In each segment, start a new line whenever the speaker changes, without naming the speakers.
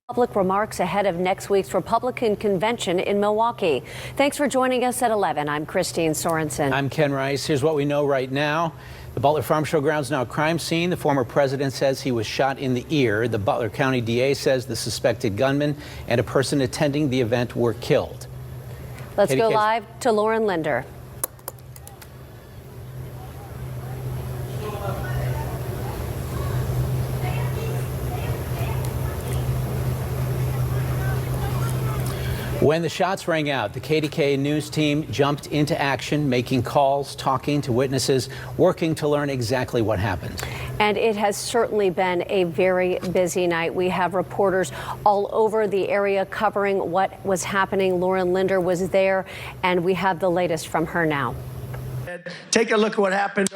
Public remarks ahead of next week's Republican convention in Milwaukee. Thanks for joining us at 11. I'm Christine Sorensen.
I'm Ken Rice. Here's what we know right now. The Butler Farm Show grounds now a crime scene. The former president says he was shot in the ear. The Butler County DA says the suspected gunman and a person attending the event were killed.
Let's go live to Lauren Linder.
When the shots rang out, the KDKA news team jumped into action, making calls, talking to witnesses, working to learn exactly what happened.
And it has certainly been a very busy night. We have reporters all over the area covering what was happening. Lauren Linder was there, and we have the latest from her now.
Take a look at what happened.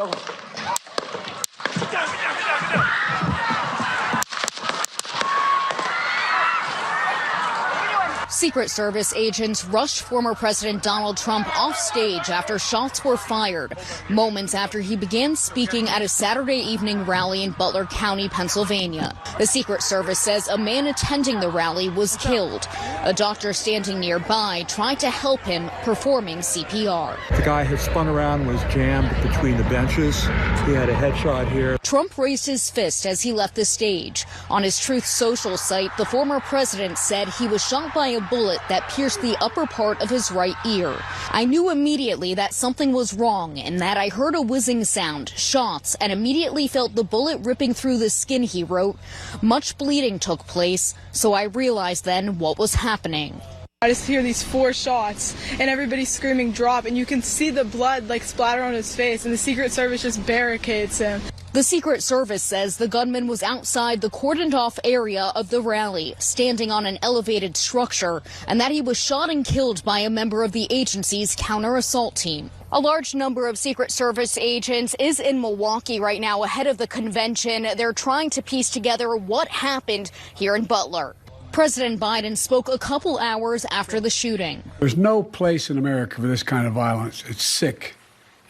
Secret Service agents rushed former President Donald Trump off stage after shots were fired, moments after he began speaking at a Saturday evening rally in Butler County, Pennsylvania. The Secret Service says a man attending the rally was killed. A doctor standing nearby tried to help him, performing CPR.
The guy had spun around and was jammed between the benches. He had a headshot here.
Trump raised his fist as he left the stage. On his Truth Social site, the former president said he was shot by a bullet that pierced the upper part of his right ear. I knew immediately that something was wrong and that I heard a whizzing sound, shots, and immediately felt the bullet ripping through the skin, he wrote. Much bleeding took place, so I realized then what was happening.
I just hear these 4 shots and everybody's screaming drop, and you can see the blood like splatter on his face, and the Secret Service just barricades him.
The Secret Service says the gunman was outside the cordoned-off area of the rally, standing on an elevated structure, and that he was shot and killed by a member of the agency's counter-assault team. A large number of Secret Service agents is in Milwaukee right now ahead of the convention. They're trying to piece together what happened here in Butler. President Biden spoke a couple hours after the shooting.
There's no place in America for this kind of violence. It's sick.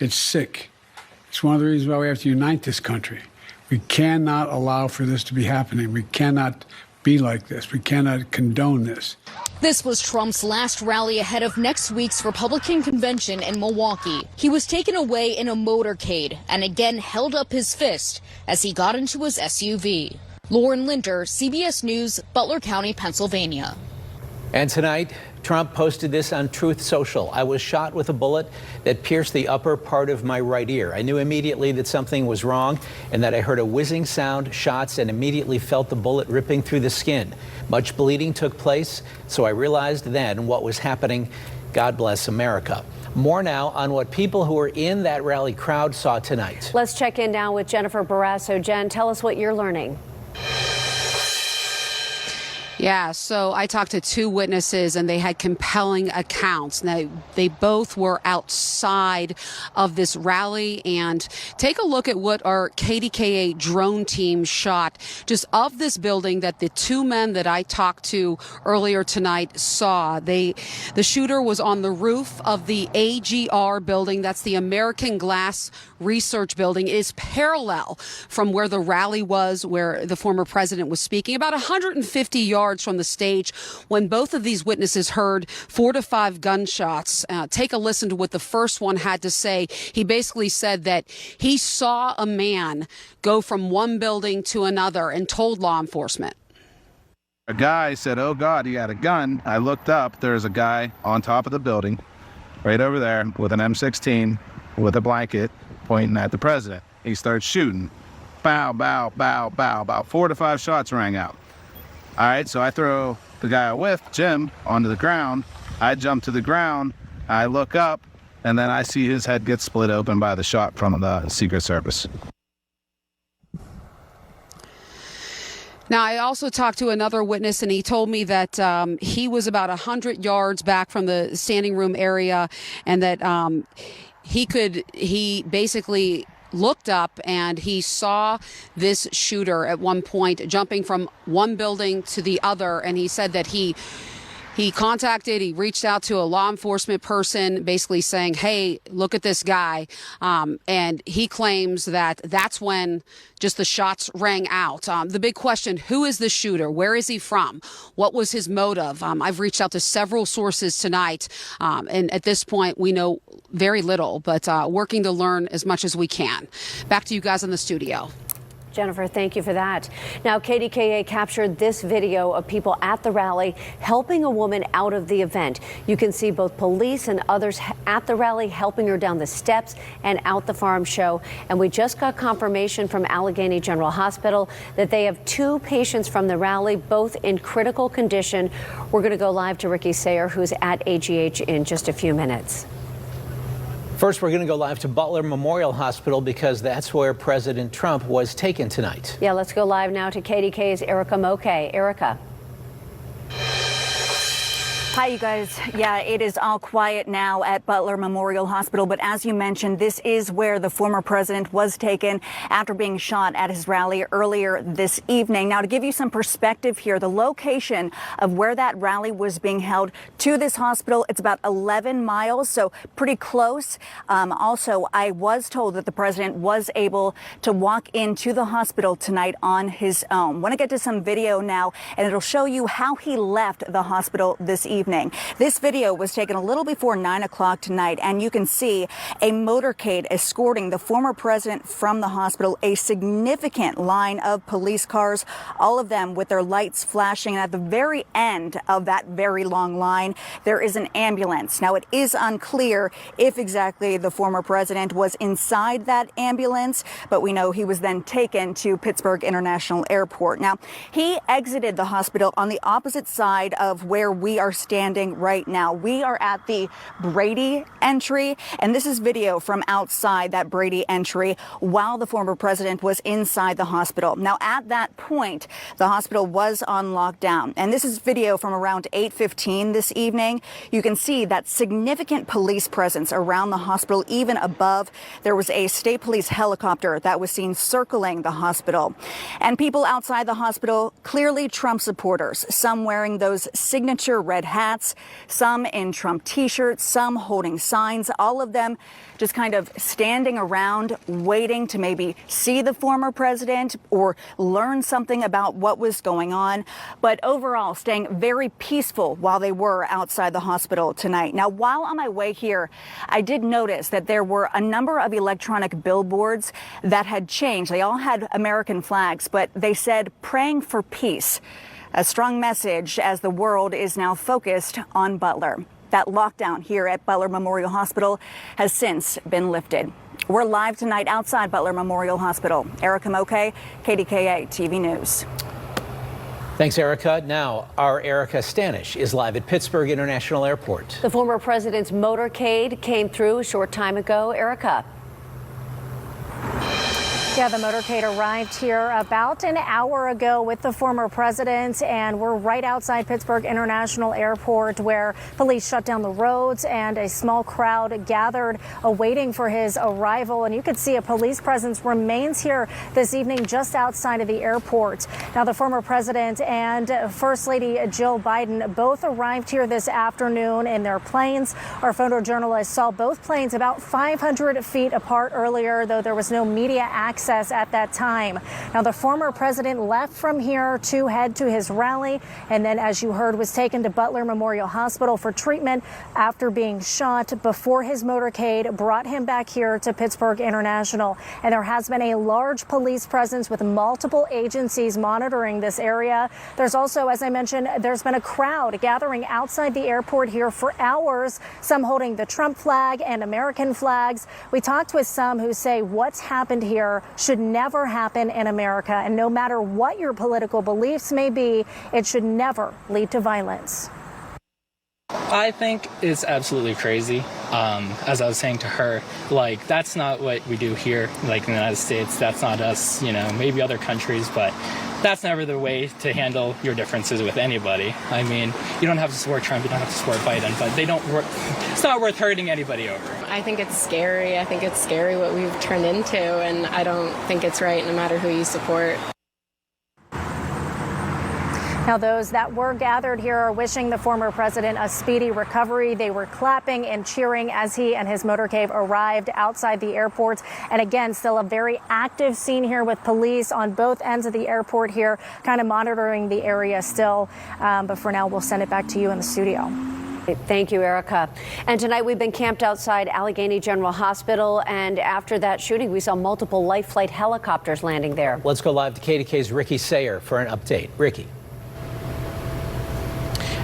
It's sick. It's one of the reasons why we have to unite this country. We cannot allow for this to be happening. We cannot be like this. We cannot condone this.
This was Trump's last rally ahead of next week's Republican convention in Milwaukee. He was taken away in a motorcade and again held up his fist as he got into his SUV. Lauren Linder, CBS News, Butler County, Pennsylvania.
And tonight, Trump posted this on Truth Social. I was shot with a bullet that pierced the upper part of my right ear. I knew immediately that something was wrong and that I heard a whizzing sound, shots, and immediately felt the bullet ripping through the skin. Much bleeding took place, so I realized then what was happening. God bless America. More now on what people who were in that rally crowd saw tonight.
Let's check in now with Jennifer Barrasso. Jen, tell us what you're learning.
Yeah, so I talked to 2 witnesses and they had compelling accounts. Now, they both were outside of this rally, and take a look at what our KDKA drone team shot just of this building that the 2 men that I talked to earlier tonight saw. The shooter was on the roof of the AGR building. That's the American Glass Research Building. It is parallel from where the rally was, where the former president was speaking, about 150 yards from the stage when both of these witnesses heard 4 to 5 gunshots. Take a listen to what the first one had to say. He basically said that he saw a man go from one building to another and told law enforcement.
A guy said, "Oh God, he had a gun." I looked up, there's a guy on top of the building right over there with an M16 with a blanket pointing at the president. He starts shooting. Bow, bow, bow, bow. About 4 to 5 shots rang out. All right, so I throw the guy with Jim onto the ground. I jump to the ground, I look up, and then I see his head get split open by the shot from the Secret Service.
Now, I also talked to another witness, and he told me that he was about 100 yards back from the standing room area, and that he basically looked up and he saw this shooter at one point jumping from one building to the other, and he said that he He reached out to a law enforcement person basically saying, hey, look at this guy. And he claims that that's when just the shots rang out. The big question, who is the shooter? Where is he from? What was his motive? I've reached out to several sources tonight. And at this point, we know very little, but working to learn as much as we can. Back to you guys in the studio.
Jennifer, thank you for that. Now, KDKA captured this video of people at the rally helping a woman out of the event. You can see both police and others at the rally helping her down the steps and out the farm show. And we just got confirmation from Allegheny General Hospital that they have 2 patients from the rally, both in critical condition. We're going to go live to Ricky Sayer, who's at AGH in just a few minutes.
First, we're going to go live to Butler Memorial Hospital because that's where President Trump was taken tonight.
Yeah, let's go live now to KDKA's Erica Moke. Erica.
Hi, you guys. Yeah, it is all quiet now at Butler Memorial Hospital. But as you mentioned, this is where the former president was taken after being shot at his rally earlier this evening. Now, to give you some perspective here, the location of where that rally was being held to this hospital, it's about 11 miles, so pretty close. Also, I was told that the president was able to walk into the hospital tonight on his own. I want to get to some video now, and it'll show you how he left the hospital this evening. This video was taken a little before 9 o'clock tonight, and you can see a motorcade escorting the former president from the hospital, a significant line of police cars, all of them with their lights flashing. And at the very end of that very long line, there is an ambulance. Now, it is unclear if exactly the former president was inside that ambulance, but we know he was then taken to Pittsburgh International Airport. Now, he exited the hospital on the opposite side of where we are standing right now. We are at the Brady entry, and this is video from outside that Brady entry while the former president was inside the hospital. Now, at that point, the hospital was on lockdown, and this is video from around 8:15 this evening. You can see that significant police presence around the hospital, even above. There was a state police helicopter that was seen circling the hospital, and people outside the hospital, clearly Trump supporters, some wearing those signature red hats, some in Trump t-shirts, some holding signs, all of them just kind of standing around waiting to maybe see the former president or learn something about what was going on. But overall, staying very peaceful while they were outside the hospital tonight. Now, while on my way here, I did notice that there were a number of electronic billboards that had changed. They all had American flags, but they said praying for peace. A strong message as the world is now focused on Butler. That lockdown here at Butler Memorial Hospital has since been lifted. We're live tonight outside Butler Memorial Hospital. Erica Moke, KDKA-TV News.
Thanks, Erica. Now, our Erica Stanish is live at Pittsburgh International Airport.
The former president's motorcade came through a short time ago. Erica.
Yeah, the motorcade arrived here about an hour ago with the former president, and we're right outside Pittsburgh International Airport where police shut down the roads and a small crowd gathered awaiting for his arrival. And you can see a police presence remains here this evening just outside of the airport. Now, the former president and First Lady Jill Biden both arrived here this afternoon in their planes. Our photojournalist saw both planes about 500 feet apart earlier, though there was no media access at that time. Now, the former president left from here to head to his rally, and then, as you heard, was taken to Butler Memorial Hospital for treatment after being shot before his motorcade brought him back here to Pittsburgh International. And there has been a large police presence with multiple agencies monitoring this area. There's also, as I mentioned, there's been a crowd gathering outside the airport here for hours, some holding the Trump flag and American flags. We talked with some who say what's happened here should never happen in America. And no matter what your political beliefs may be, it should never lead to violence.
I think it's absolutely crazy. As I was saying to her, like, that's not what we do here, like in the United States. That's not us, you know, maybe other countries, but that's never the way to handle your differences with anybody. I mean, you don't have to support Trump, you don't have to support Biden, but it's not worth hurting anybody over.
I think it's scary. I think it's scary what we've turned into, and I don't think it's right no matter who you support.
Now, those that were gathered here are wishing the former president a speedy recovery. They were clapping and cheering as he and his motorcade arrived outside the airport. And again, still a very active scene here with police on both ends of the airport here, kind of monitoring the area still. But for now, we'll send it back to you in the studio.
Thank you, Erica. And tonight we've been camped outside Allegheny General Hospital, and after that shooting, we saw multiple life flight helicopters landing there.
Let's go live to KDKA's Ricky Sayer for an update. Ricky.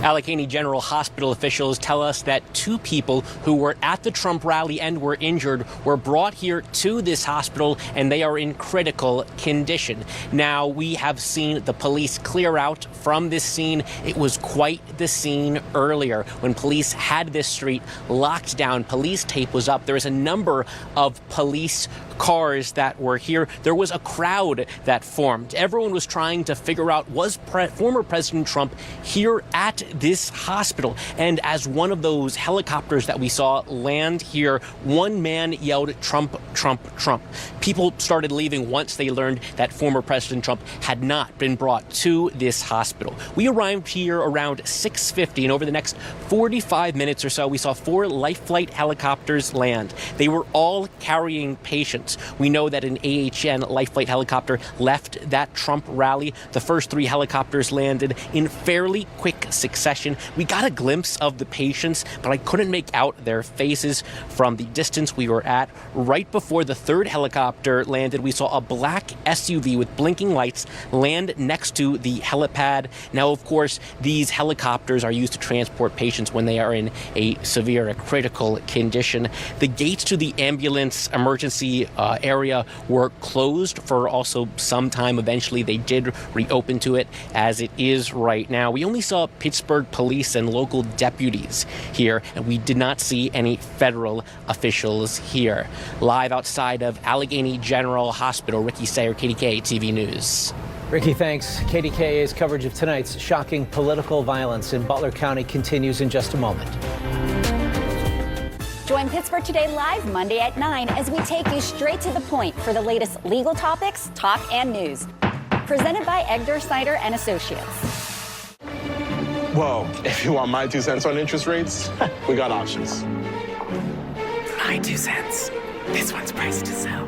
Allegheny General Hospital officials tell us that 2 people who were at the Trump rally and were injured were brought here to this hospital, and they are in critical condition. Now, we have seen the police clear out from this scene. It was quite the scene earlier when police had this street locked down. Police tape was up. There was a number of police cars that were here. There was a crowd that formed. Everyone was trying to figure out, was former President Trump here at this hospital? And as one of those helicopters that we saw land here, one man yelled, "Trump, Trump, Trump." People started leaving once they learned that former President Trump had not been brought to this hospital. We arrived here around 6:50, and over the next 45 minutes or so, we saw 4 life flight helicopters land. They were all carrying patients. We know that an AHN life flight helicopter left that Trump rally. The first 3 helicopters landed in fairly quick succession. We got a glimpse of the patients, but I couldn't make out their faces from the distance we were at. Right before the 3rd helicopter landed, we saw a black SUV with blinking lights land next to the helipad. Now, of course, these helicopters are used to transport patients when they are in a severe, a critical condition. The gates to the ambulance emergency area were closed for also some time. Eventually, they did reopen to it as it is right now. We only saw Pittsburgh police and local deputies here, and we did not see any federal officials here. Live outside of Allegheny General Hospital, Ricky Sayer, KDKA-TV News.
Ricky, thanks. KDKA's coverage of tonight's shocking political violence in Butler County continues in just a moment.
Join Pittsburgh Today live Monday at 9 as we take you straight to the point for the latest legal topics, talk, and news. Presented by Egder, Snyder & Associates.
Well, if you want my 2 cents on interest rates, we got options.
My 2 cents. This one's priced to sell.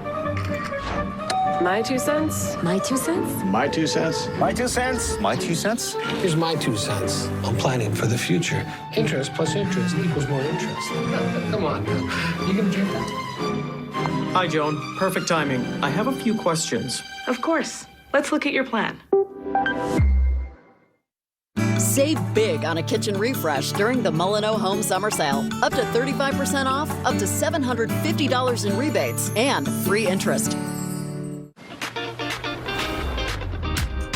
My 2 cents.
My 2 cents.
My 2 cents.
My 2 cents.
My 2 cents?
Here's my 2 cents on planning for the future. Interest plus interest equals more interest. Come on now. You can get that.
Hi, Joan. Perfect timing. I have a few questions.
Of course. Let's look at your plan.
Save big on a kitchen refresh during the Mullineaux Home Summer Sale. Up to 35% off, up to $750 in rebates, and free interest.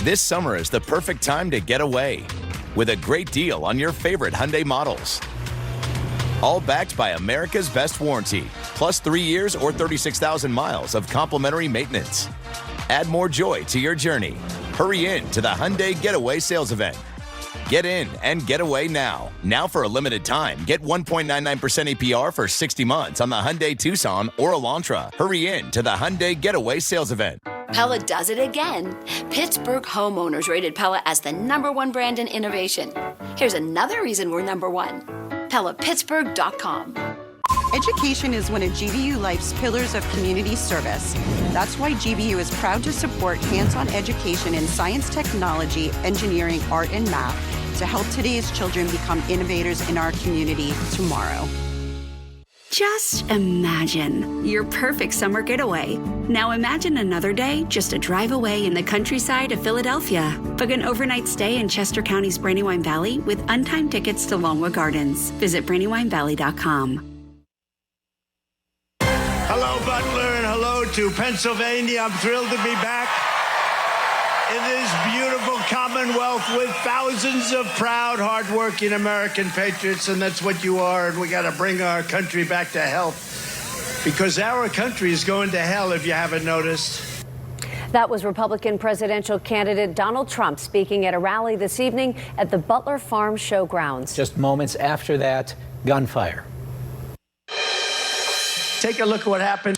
This summer is the perfect time to get away with a great deal on your favorite Hyundai models. All backed by America's best warranty, plus 3 years or 36,000 miles of complimentary maintenance. Add more joy to your journey. Hurry in to the Hyundai Getaway Sales Event. Get in and get away now. Now for a limited time, get 1.99% APR for 60 months on the Hyundai Tucson or Elantra. Hurry in to the Hyundai Getaway Sales Event.
Pella does it again. Pittsburgh homeowners rated Pella as the #1 brand in innovation. Here's another reason we're #1. PellaPittsburgh.com.
Education is one of GVU Life's pillars of community service. That's why GVU is proud to support hands-on education in science, technology, engineering, art, and math to help today's children become innovators in our community tomorrow.
Just imagine your perfect summer getaway. Now imagine another day just a drive away in the countryside of Philadelphia. Book an overnight stay in Chester County's Brandywine Valley with untimed tickets to Longwood Gardens. Visit BrandywineValley.com.
Hello, Butler, and hello to Pennsylvania. I'm thrilled to be back in this beautiful Commonwealth with thousands of proud, hardworking American patriots, and that's what you are, and we got to bring our country back to health, because our country is going to hell if you haven't noticed.
That was Republican presidential candidate Donald Trump speaking at a rally this evening at the Butler Farm Showgrounds.
Just moments after that, gunfire.
Take a look at what happened.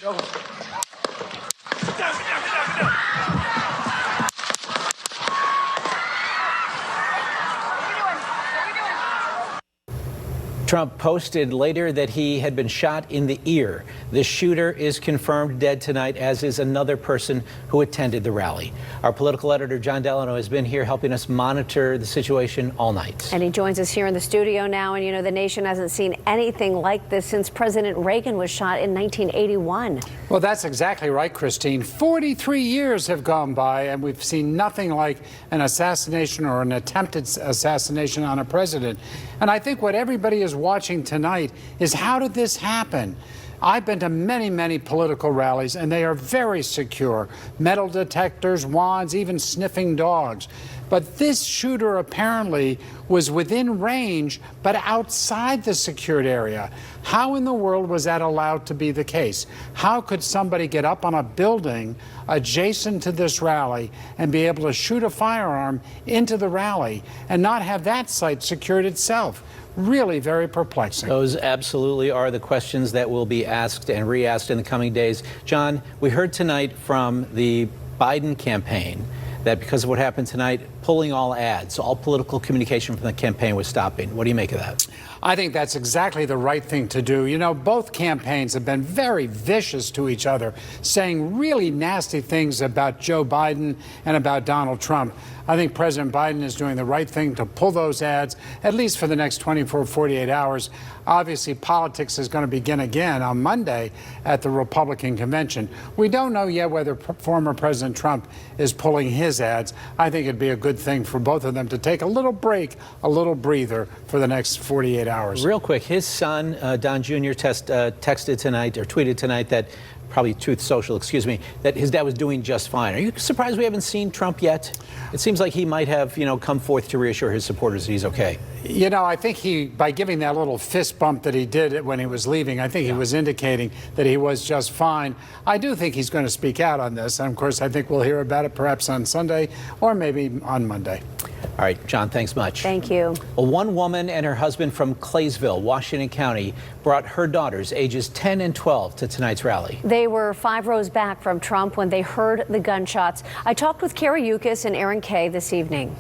Trump posted later that he had been shot in the ear. The shooter is confirmed dead tonight, as is another person who attended the rally. Our political editor, John Delano, has been here helping us monitor the situation all night.
And he joins us here in the studio now. And, you know, the nation hasn't seen anything like this since President Reagan was shot in 1981.
Well, that's exactly right, Christine. 43 years have gone by, and we've seen nothing like an assassination or an attempted assassination on a president. And I think what everybody is watching tonight is, how did this happen? I've been to many, many political rallies, and they are very secure. Metal detectors, wands, even sniffing dogs. But this shooter apparently was within range, but outside the secured area. How in the world was that allowed to be the case? How could somebody get up on a building adjacent to this rally and be able to shoot a firearm into the rally and not have that site secured itself? Really very perplexing.
Those absolutely are the questions that will be asked and re-asked in the coming days. John, we heard tonight from the Biden campaign that because of what happened tonight, pulling all ads, all political communication from the campaign was stopping. What do you make of that?
I think that's exactly the right thing to do. You know, both campaigns have been very vicious to each other, saying really nasty things about Joe Biden and about Donald Trump. I think President Biden is doing the right thing to pull those ads, at least for the next 24, 48 hours. Obviously, politics is going to begin again on Monday at the Republican convention. We don't know yet whether former President Trump is pulling his ads. I think it'd be a good thing for both of them to take a little break, a little breather for the next 48 hours.
Real quick, his son, Don Jr., texted tonight, or tweeted tonight, that probably Truth Social, excuse me, that his dad was doing just fine. Are you surprised we haven't seen Trump yet? It seems like he might have, come forth to reassure his supporters that he's okay.
You know, I think by giving that little fist bump that he did when he was leaving, I think he was indicating that he was just fine. I do think he's going to speak out on this. And of course, I think we'll hear about it perhaps on Sunday or maybe on Monday.
All right, John, thanks much.
Thank you.
Well, one woman and her husband from Claysville, Washington County, brought her daughters, ages 10 and 12, to tonight's rally.
They were 5 rows back from Trump when they heard the gunshots. I talked with Carrie Yukis and Aaron Kay this evening.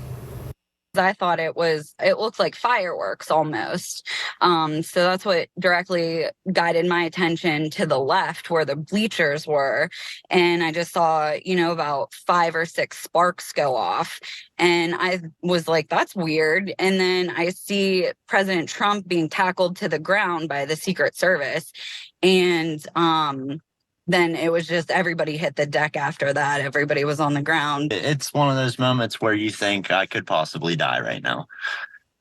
I thought it looked like fireworks almost. So that's what directly guided my attention to the left where the bleachers were. And I just saw, about 5 or 6 sparks go off. And I was like, that's weird. And then I see President Trump being tackled to the ground by the Secret Service. And, then it was just everybody hit the deck after that. Everybody was on the ground.
It's one of those moments where you think I could possibly die right now.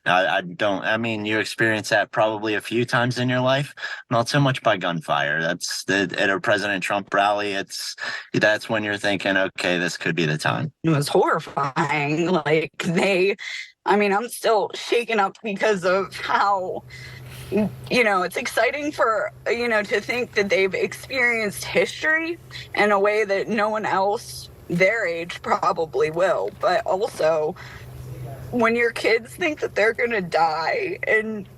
I mean, you experience that probably a few times in your life, not so much by gunfire. At a President Trump rally, that's when you're thinking, okay, this could be the time.
It was horrifying. I'm still shaken up because of how, it's exciting for, to think that they've experienced history in a way that no one else their age probably will. But also, when your kids think that they're going to die and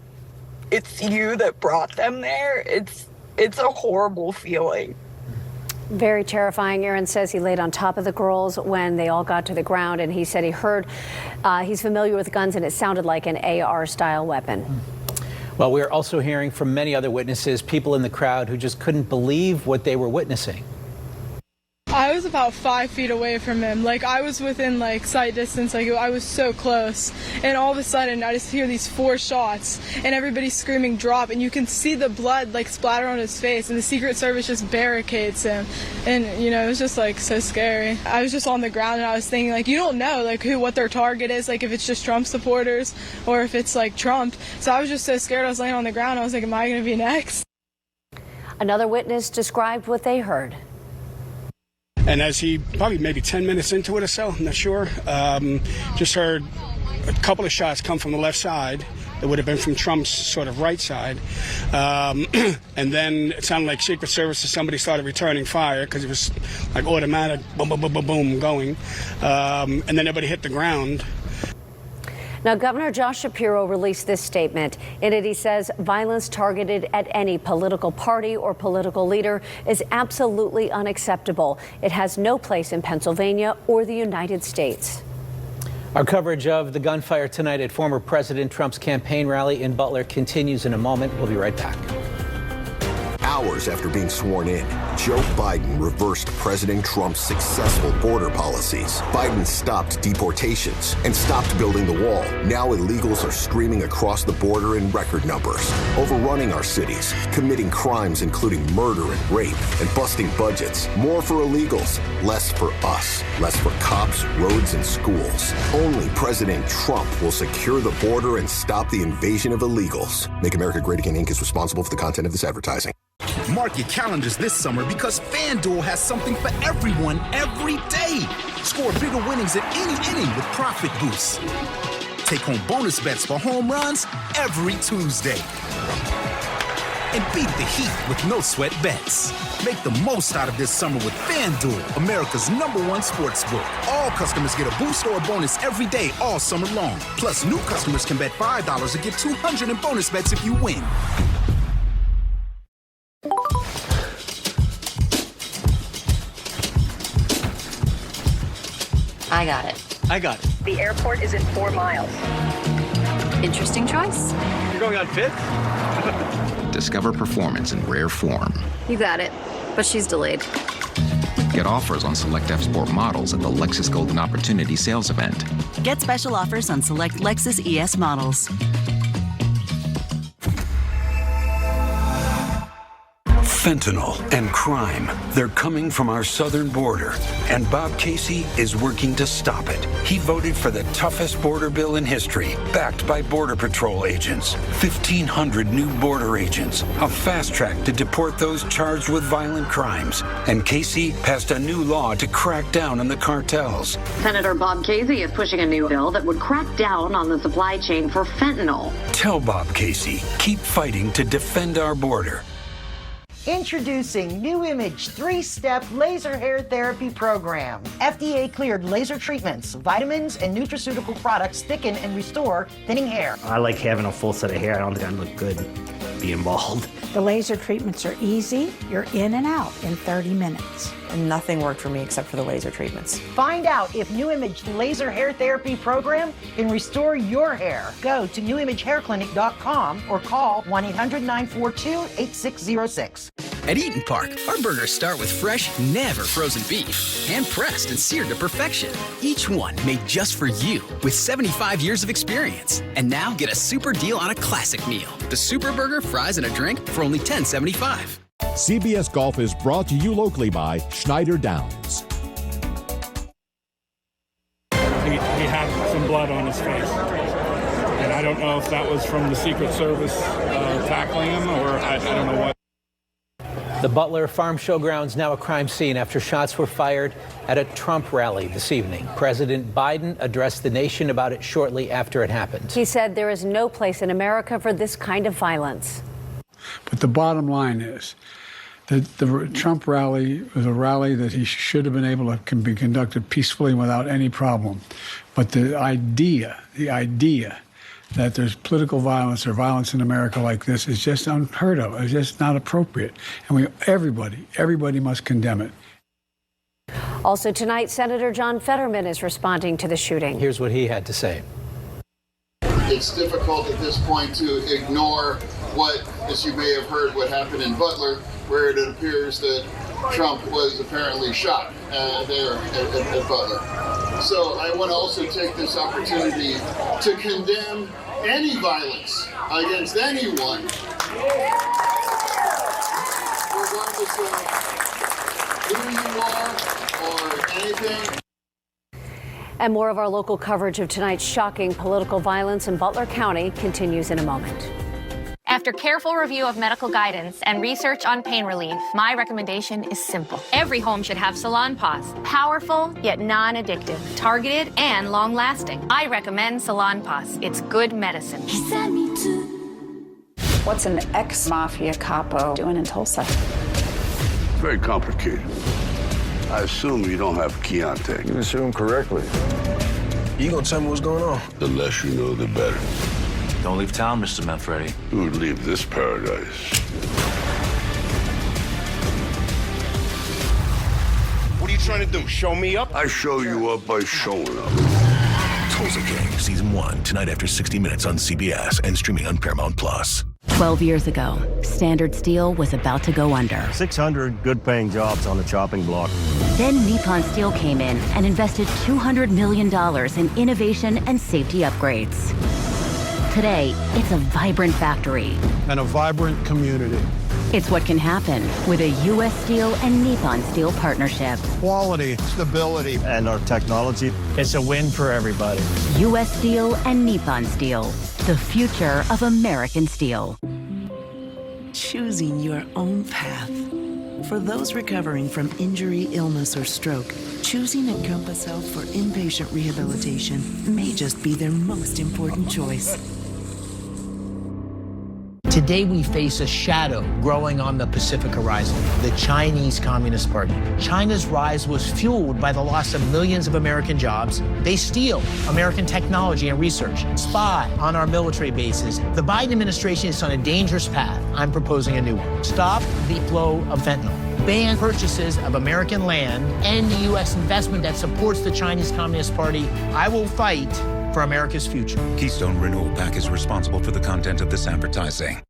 it's you that brought them there, it's a horrible feeling.
Very terrifying. Aaron says he laid on top of the girls when they all got to the ground, and he said he heard, he's familiar with guns, and it sounded like an AR-style weapon.
Well, we're also hearing from many other witnesses, people in the crowd who just couldn't believe what they were witnessing.
I was about 5 feet away from him. I was within sight distance. I was so close. And all of a sudden I just hear these 4 shots and everybody's screaming drop, and you can see the blood splatter on his face, and the Secret Service just barricades him. And it was just so scary. I was just on the ground and I was thinking you don't know what their target is, if it's just Trump supporters or if it's Trump. So I was just so scared. I was laying on the ground. I was like, am I going to be next?
Another witness described what they heard.
And as he probably maybe 10 minutes into it or so, I'm not sure, just heard a couple of shots come from the left side. It would have been from Trump's sort of right side. And then it sounded like Secret Service or somebody started returning fire because it was automatic, boom, boom, boom, boom, boom, going. And then everybody hit the ground.
Now, Governor Josh Shapiro released this statement. In it, he says violence targeted at any political party or political leader is absolutely unacceptable. It has no place in Pennsylvania or the United States.
Our coverage of the gunfire tonight at former President Trump's campaign rally in Butler continues in a moment. We'll be right back.
Hours after being sworn in, Joe Biden reversed President Trump's successful border policies. Biden stopped deportations and stopped building the wall. Now illegals are streaming across the border in record numbers, overrunning our cities, committing crimes including murder and rape, and busting budgets. More for illegals, less for us. Less for cops, roads, and schools. Only President Trump will secure the border and stop the invasion of illegals. Make America Great Again, Inc. is responsible for the content of this advertising.
Mark your calendars this summer because FanDuel has something for everyone every day. Score bigger winnings at any inning with profit boosts. Take home bonus bets for home runs every Tuesday. And beat the heat with no sweat bets. Make the most out of this summer with FanDuel, America's #1 sportsbook. All customers get a boost or a bonus every day all summer long. Plus, new customers can bet $5 and get $200 in bonus bets if you win.
I got it.
I got it.
The airport is in 4 miles. Interesting choice.
You're going on 5th?
Discover performance in rare form.
You got it, but she's delayed.
Get offers on select F-Sport models at the Lexus Golden Opportunity sales event.
Get special offers on select Lexus ES models.
Fentanyl and crime, they're coming from our southern border, and Bob Casey is working to stop it. He voted for the toughest border bill in history, backed by Border Patrol agents. 1,500 new border agents, a fast track to deport those charged with violent crimes. And Casey passed a new law to crack down on the cartels.
Senator Bob Casey is pushing a new bill that would crack down on the supply chain for fentanyl.
Tell Bob Casey, keep fighting to defend our border.
Introducing New Image 3-Step Laser Hair Therapy Program. FDA-cleared laser treatments, vitamins, and nutraceutical products thicken and restore thinning hair.
I like having a full set of hair. I don't think I look good being bald.
The laser treatments are easy. You're in and out in 30 minutes.
And nothing worked for me except for the laser treatments.
Find out if New Image Laser Hair Therapy Program can restore your hair. Go to newimagehairclinic.com or call 1-800-942-8606.
At Eaton Park, our burgers start with fresh, never frozen beef, hand-pressed and seared to perfection. Each one made just for you, with 75 years of experience. And now get a super deal on a classic meal. The Super Burger, fries, and a drink for only $10.75.
CBS Golf is brought to you locally by Schneider Downs.
He had some blood on his face. And I don't know if that was from the Secret Service tackling him or I don't know what.
The Butler Farm Showgrounds now a crime scene after shots were fired at a Trump rally this evening. President Biden addressed the nation about it shortly after it happened.
He said there is no place in America for this kind of violence.
But the bottom line is that the Trump rally was a rally that he should have been able to be conducted peacefully without any problem. But the idea that there's political violence or violence in America like this is just unheard of. It's just not appropriate. And everybody must condemn it.
Also tonight, Senator John Fetterman is responding to the shooting.
Here's what he had to say.
It's difficult at this point to ignore what, as you may have heard, what happened in Butler, where it appears that Trump was apparently shot there at Butler. So I want to also take this opportunity to condemn any violence against anyone, regardless of who you are or anything.
And more of our local coverage of tonight's shocking political violence in Butler County continues in a moment.
After careful review of medical guidance and research on pain relief, my recommendation is simple. Every home should have Salonpas. Powerful, yet non-addictive. Targeted and long-lasting. I recommend Salonpas. It's good medicine.
What's an ex-mafia capo doing in Tulsa?
Very complicated. I assume you don't have Chianti.
You assume correctly. You gonna tell me what's going on?
The less you know, the better.
Don't leave town, Mr. Manfredi.
Who would leave this paradise?
What are you trying to do, show me up?
I show you up by showing up.
Tulsa King, Season 1, tonight after 60 Minutes on CBS and streaming on Paramount+.
12 years ago, Standard Steel was about to go under.
600 good-paying jobs on the chopping block.
Then Nippon Steel came in and invested $200 million in innovation and safety upgrades. Today, it's a vibrant factory.
And a vibrant community.
It's what can happen with a U.S. Steel and Nippon Steel partnership.
Quality, stability,
and our technology. It's a win for everybody.
U.S. Steel and Nippon Steel, the future of American steel.
Choosing your own path. For those recovering from injury, illness, or stroke, choosing Encompass Health for inpatient rehabilitation may just be their most important choice.
Today we face a shadow growing on the Pacific horizon, the Chinese Communist Party. China's rise was fueled by the loss of millions of American jobs. They steal American technology and research, spy on our military bases. The Biden administration is on a dangerous path. I'm proposing a new one. Stop the flow of fentanyl. Ban purchases of American land, end the U.S. investment that supports the Chinese Communist Party. I will fight for America's future.
Keystone Renewal Pack is responsible for the content of this advertising.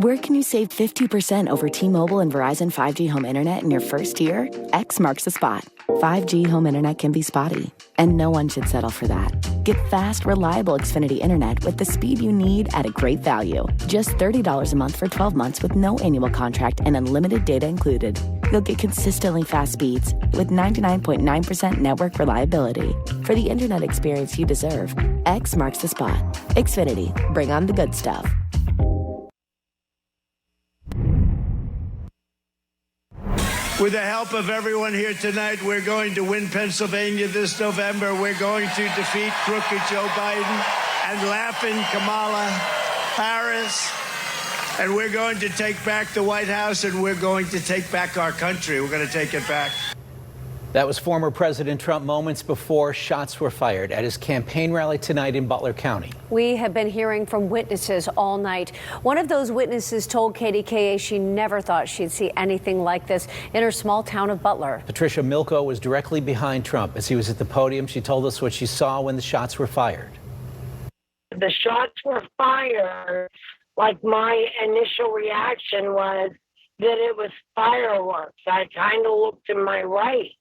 Where can you save 50% over T-Mobile and Verizon 5G home internet in your first year? X marks the spot. 5G home internet can be spotty, and no one should settle for that. Get fast, reliable Xfinity internet with the speed you need at a great value. Just $30 a month for 12 months with no annual contract and unlimited data included. You'll get consistently fast speeds with 99.9% network reliability. For the internet experience you deserve, X marks the spot. Xfinity, bring on the good stuff.
With the help of everyone here tonight, we're going to win Pennsylvania this November. We're going to defeat crooked Joe Biden and laughing Kamala Harris. And we're going to take back the White House, and we're going to take back our country. We're going to take it back.
That was former President Trump moments before shots were fired at his campaign rally tonight in Butler County.
We have been hearing from witnesses all night. One of those witnesses told KDKA she never thought she'd see anything like this in her small town of Butler.
Patricia Milko was directly behind Trump as he was at the podium. She told us what she saw when the shots were fired.
The shots were fired. Like, my initial reaction was that it was fireworks. I kind of looked to my right.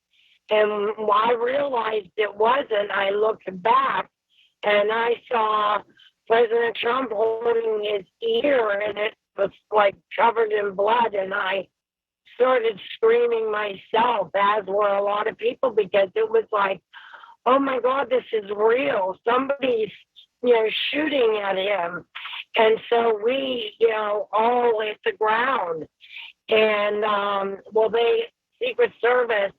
And when I realized it wasn't, I looked back and I saw President Trump holding his ear, and it was like covered in blood. And I started screaming myself, as were a lot of people, because it was like, oh my God, this is real. Somebody's, shooting at him. And so we, all hit the ground. And, Secret Service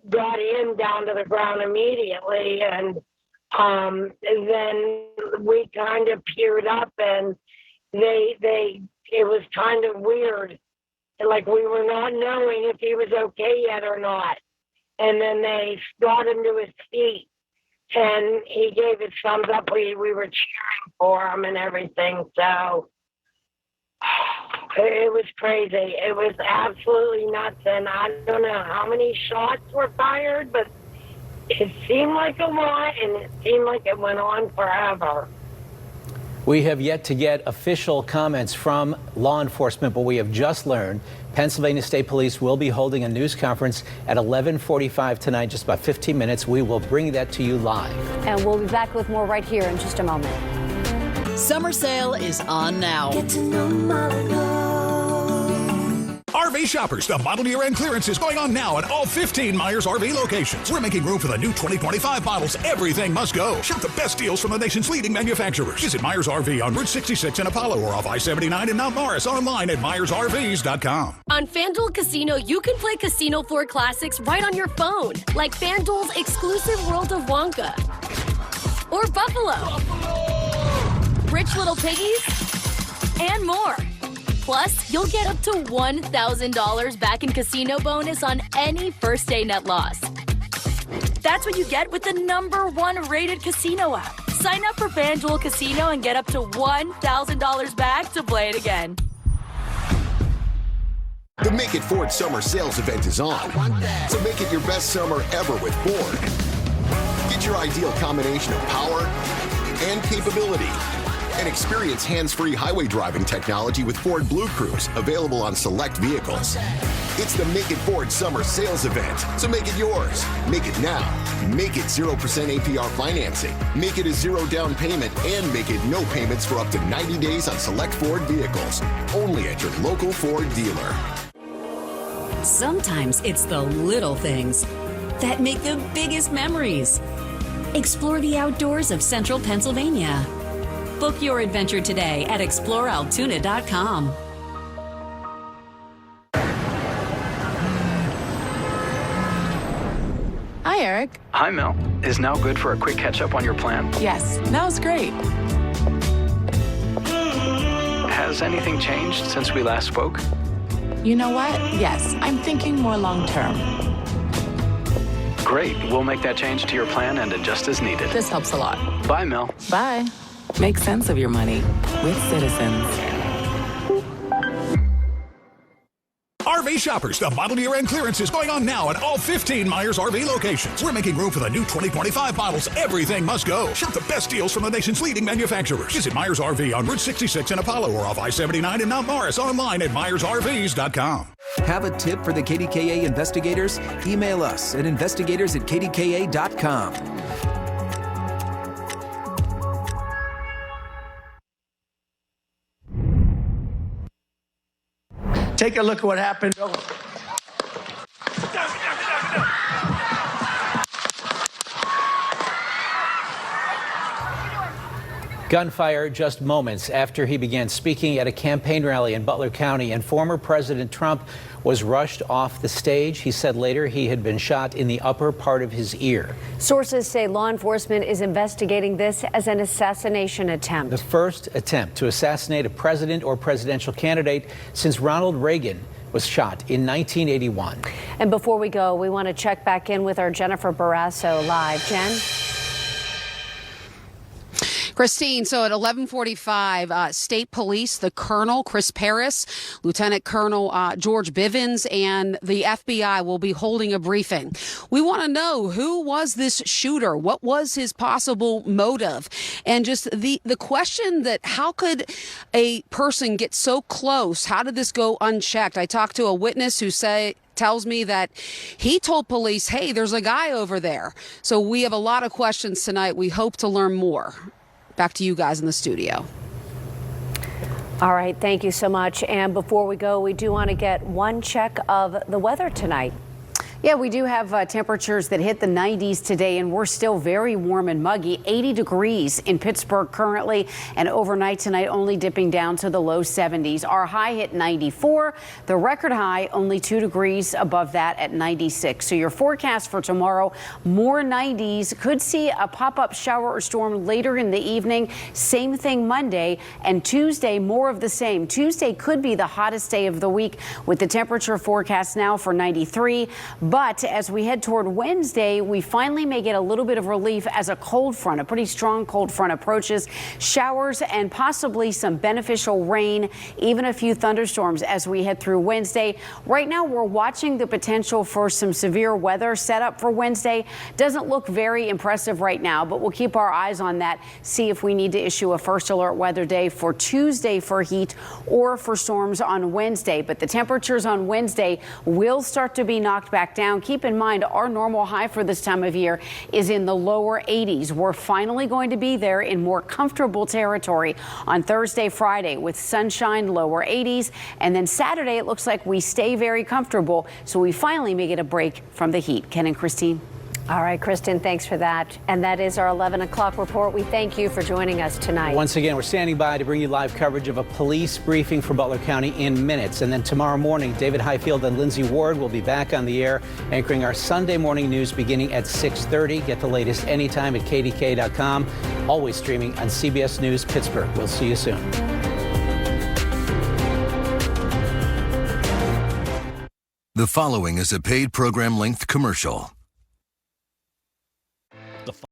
got him down to the ground immediately, and then we kind of peered up, and it was kind of weird, like we were not knowing if he was okay yet or not. And then they got him to his feet, and he gave his thumbs up. We were cheering for him and everything. So it was crazy. It was absolutely nuts. And I don't know how many shots were fired, but it seemed like a lot, and it seemed like it went on forever.
We have yet to get official comments from law enforcement, but we have just learned Pennsylvania State Police will be holding a news conference at 11:45 tonight, just about 15 minutes. We will bring that to you live.
And we'll be back with more right here in just a moment.
Summer sale is on now.
Get to know Monaco.
RV shoppers, the model year-end clearance is going on now at all 15 Myers RV locations. We're making room for the new 2025 models. Everything must go. Shop the best deals from the nation's leading manufacturers. Visit Myers RV on Route 66 in Apollo or off I-79 in Mount Morris, online at MyersRVs.com.
On FanDuel Casino, you can play casino floor classics right on your phone, like FanDuel's exclusive World of Wonka or Buffalo. Rich Little Piggies, and more. Plus, you'll get up to $1,000 back in casino bonus on any first day net loss. That's what you get with the #1 rated casino app. Sign up for FanDuel Casino and get up to $1,000 back to play it again.
The Make It Ford Summer Sales Event is on. So make it your best summer ever with Ford. Get
Get your ideal combination of power and capability. And experience hands-free highway driving technology with Ford Blue Cruise, available on select vehicles. It's the Make It Ford Summer Sales Event, so make it yours. Make it now. Make it 0% APR financing. Make it a zero down payment, and make it no payments for up to 90 days on select Ford vehicles. Only at your local Ford dealer.
Sometimes it's the little things that make the biggest memories. Explore the outdoors of central Pennsylvania. Book your adventure today at explorealtoona.com.
Hi, Eric.
Hi, Mel. Is now good for a quick catch-up on your plan?
Yes, now's great.
Has anything changed since we last spoke?
You know what? Yes, I'm thinking more long-term.
Great. We'll make that change to your plan and adjust as needed.
This helps a lot.
Bye, Mel.
Bye. Make sense of your money with Citizens.
RV shoppers, the model year-end clearance is going on now at all 15 Myers RV locations. We're making room for the new 2025 models. Everything must go. Shop the best deals from the nation's leading manufacturers. Visit Myers RV on Route 66 in Apollo or off I-79 in Mount Morris, online at MyersRVs.com.
Have a tip for the KDKA investigators? Email us at investigators@kdka.com.
Take a look at what happened.
Gunfire just moments after he began speaking at a campaign rally in Butler County, and former President Trump was rushed off the stage. He said later he had been shot in the upper part of his ear.
Sources say law enforcement is investigating this as an assassination attempt.
The first attempt to assassinate a president or presidential candidate since Ronald Reagan was shot in 1981.
And before we go, we want to check back in with our Jennifer Barrasso live. Jen?
Christine, so at 11:45, State Police, the Colonel, Chris Paris, Lieutenant Colonel George Bivens, and the FBI will be holding a briefing. We want to know, who was this shooter? What was his possible motive? And just the question that, how could a person get so close? How did this go unchecked? I talked to a witness who tells me that he told police, hey, there's a guy over there. So we have a lot of questions tonight. We hope to learn more. Back to you guys in the studio.
All right, thank you so much. And before we go, we do want to get one check of the weather tonight.
Yeah, we do have temperatures that hit the 90s today, and we're still very warm and muggy. 80 degrees in Pittsburgh currently, and overnight tonight only dipping down to the low 70s. Our high hit 94. The record high only 2 degrees above that at 96. So your forecast for tomorrow, more 90s. Could see a pop-up shower or storm later in the evening. Same thing Monday, and Tuesday more of the same. Tuesday could be the hottest day of the week with the temperature forecast now for 93. But as we head toward Wednesday, we finally may get a little bit of relief as a cold front, a pretty strong cold front approaches. Showers and possibly some beneficial rain, even a few thunderstorms as we head through Wednesday. Right now, we're watching the potential for some severe weather set up for Wednesday. Doesn't look very impressive right now, but we'll keep our eyes on that, see if we need to issue a first alert weather day for Tuesday for heat or for storms on Wednesday. But the temperatures on Wednesday will start to be knocked back down. Keep in mind, our normal high for this time of year is in the lower 80s. We're finally going to be there in more comfortable territory on Thursday, Friday with sunshine, lower 80s. And then Saturday, it looks like we stay very comfortable. So we finally may get a break from the heat. Ken and Christine.
All right, Kristen, thanks for that. And that is our 11 o'clock report. We thank you for joining us tonight.
Once again, we're standing by to bring you live coverage of a police briefing for Butler County in minutes. And then tomorrow morning, David Highfield and Lindsay Ward will be back on the air anchoring our Sunday morning news beginning at 6:30. Get the latest anytime at KDKA.com. Always streaming on CBS News Pittsburgh. We'll see you soon.
The following is a paid program length commercial.